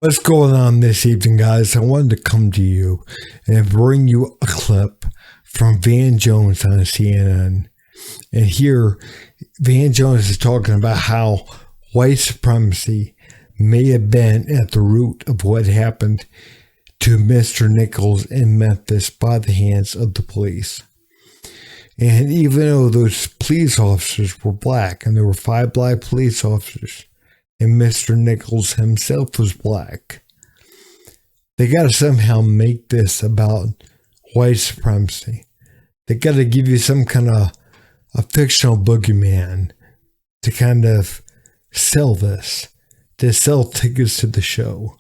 What's going on this evening, guys? I wanted to come to you and bring you a clip from Van Jones on CNN. And here, Van Jones is talking about how white supremacy may have been at the root of what happened to Mr. Nichols in Memphis by the hands of the police. And even though those police officers were black, and there were 5 black police officers, and Mr. Nichols himself was black, they got to somehow make this about white supremacy. They got to give you some kind of a fictional boogeyman to kind of sell this, to sell tickets to the show,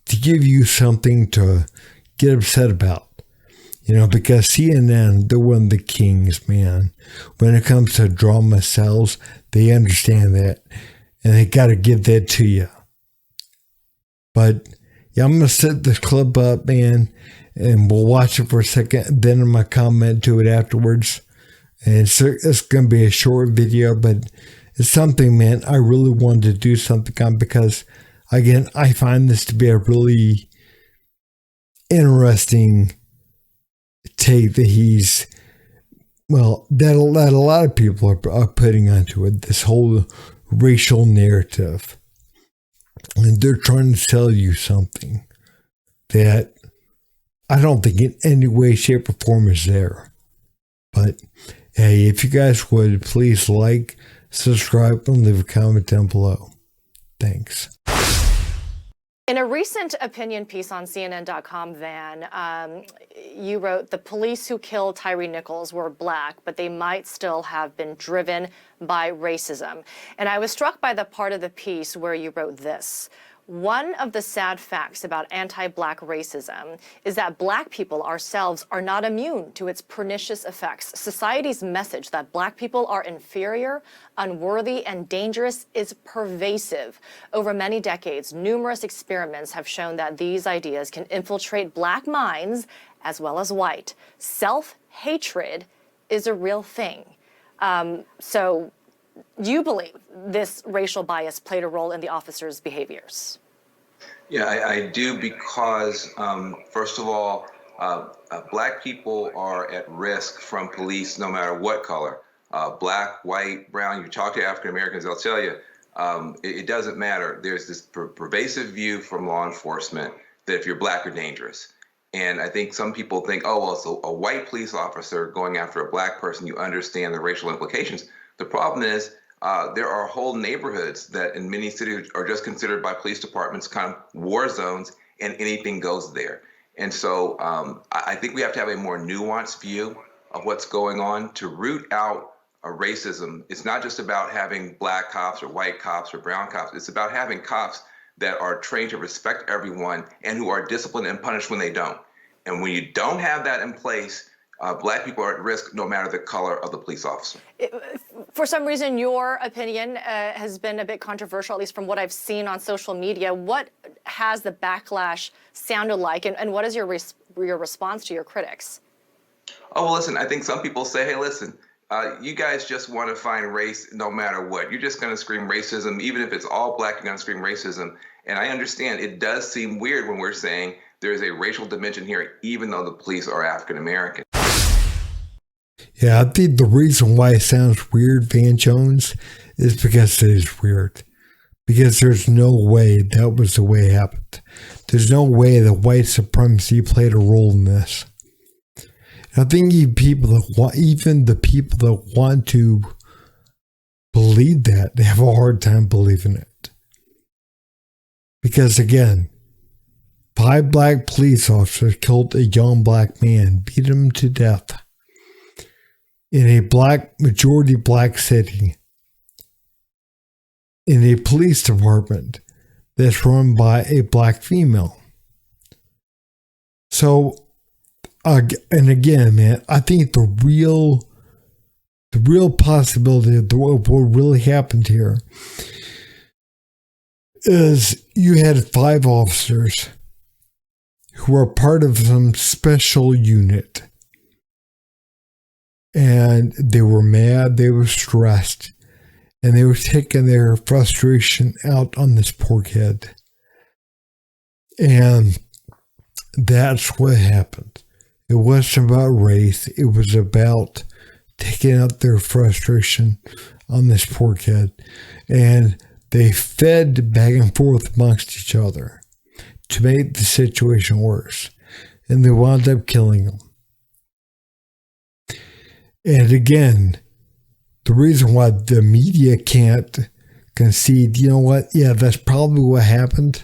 to give you something to get upset about. Because CNN, they're one of the kings, man. When it comes to drama sells, they understand that. And they got to give that to you. But, yeah, I'm going to set this clip up, man. And we'll watch it for a second. Then I'm going to comment to it afterwards. And it's going to be a short video. But it's something, man, I really wanted to do something on. Because, again, I find this to be a really interesting take that that a lot of people are putting onto it, this whole racial narrative. And they're trying to sell you something that I don't think in any way, shape, or form is there. But hey, if you guys would, please like, subscribe, and leave a comment down below. Thanks. In a recent opinion piece on CNN.com, Van, you wrote, the police who killed Tyree Nichols were black, but they might still have been driven by racism. And I was struck by the part of the piece where you wrote this. One of the sad facts about anti-black racism is that black people ourselves are not immune to its pernicious effects. Society's message that black people are inferior, unworthy, and dangerous is pervasive. Over many decades, numerous experiments have shown that these ideas can infiltrate black minds as well as white. Self-hatred is a real thing. So you believe this racial bias played a role in the officers' behaviors? Yeah, I do because, first of all, black people are at risk from police no matter what color. Black, white, brown, you talk to African Americans, they'll tell you it doesn't matter. There's this pervasive view from law enforcement that if you're black, you're dangerous. And I think some people think, oh, well, so a white police officer going after a black person, you understand the racial implications. The problem is there are whole neighborhoods that in many cities are just considered by police departments kind of war zones, and anything goes there. And so I think we have to have a more nuanced view of what's going on to root out racism. It's not just about having black cops or white cops or brown cops. It's about having cops that are trained to respect everyone and who are disciplined and punished when they don't. And when you don't have that in place, black people are at risk no matter the color of the police officer. For some reason, your opinion has been a bit controversial, at least from what I've seen on social media. What has the backlash sounded like, and what is your response to your critics? Oh, well, listen, I think some people say, hey, listen, you guys just want to find race no matter what. You're just going to scream racism. Even if it's all black, you're going to scream racism. And I understand it does seem weird when we're saying there's a racial dimension here, even though the police are African American. Yeah, I think the reason why it sounds weird, Van Jones, is because it is weird. Because there's no way that was the way it happened. There's no way that white supremacy played a role in this. And I think even the people that want to believe that, they have a hard time believing it. Because again, 5 black police officers killed a young black man, beat him to death in a majority black city, in a police department that's run by a black female. So, and again, man, I think the real possibility of what really happened here is you had 5 officers who were part of some special unit. And they were mad, they were stressed, and they were taking their frustration out on this poor kid. And that's what happened. It wasn't about race. It was about taking out their frustration on this poor kid. And they fed back and forth amongst each other to make the situation worse. And they wound up killing him. And again, the reason why the media can't concede, you know what, yeah, that's probably what happened.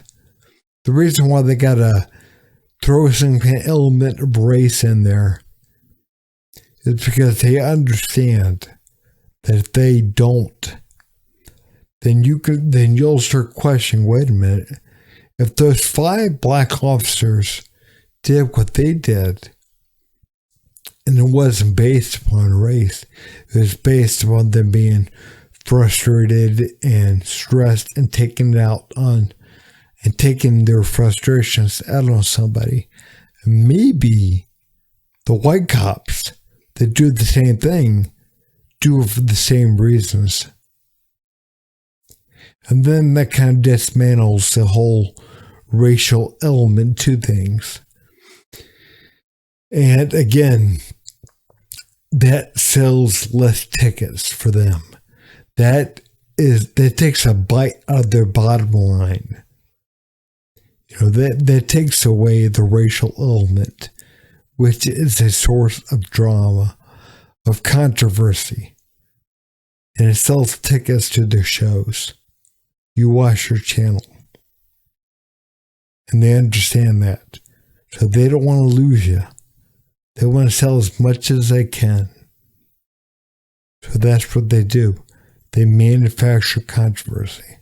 The reason why they got to throw some kind of element of race in there is because they understand that if they don't, then you'll start questioning, wait a minute, if those 5 black officers did what they did, and it wasn't based upon race, it was based upon them being frustrated and stressed and taking their frustrations out on somebody. Maybe the white cops that do the same thing do it for the same reasons. And then that kind of dismantles the whole racial element to things. And again, that sells less tickets for them. That takes a bite out of their bottom line. You know, that takes away the racial element, which is a source of drama, of controversy. And it sells tickets to their shows. You watch your channel. And they understand that. So they don't want to lose you. They want to sell as much as they can. So that's what they do. They manufacture controversy.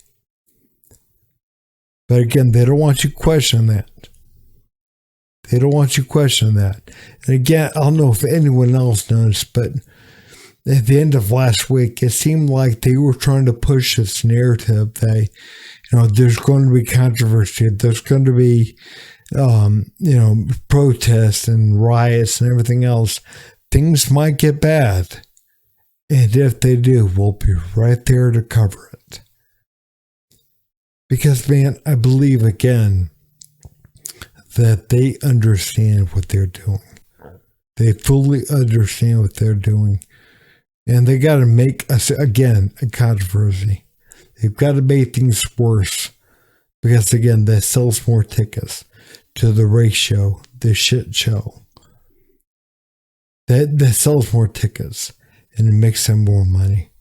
But again, they don't want you questioning that. They don't want you questioning that. And again, I don't know if anyone else noticed, but at the end of last week, it seemed like they were trying to push this narrative that, there's going to be controversy. There's going to be, protests and riots and everything else. Things might get bad. And if they do, we'll be right there to cover it. Because, man, I believe, again, that they understand what they're doing. They fully understand what they're doing. And they got to make us, again, a controversy. They've got to make things worse. Because, again, that sells more tickets to the race show, the shit show. That sells more tickets. And it makes them more money.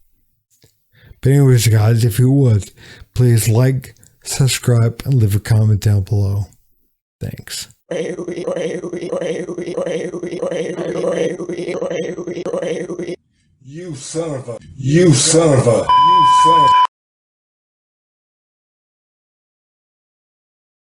But anyways, guys, if you would, please like, subscribe, and leave a comment down below. Thanks. You son of a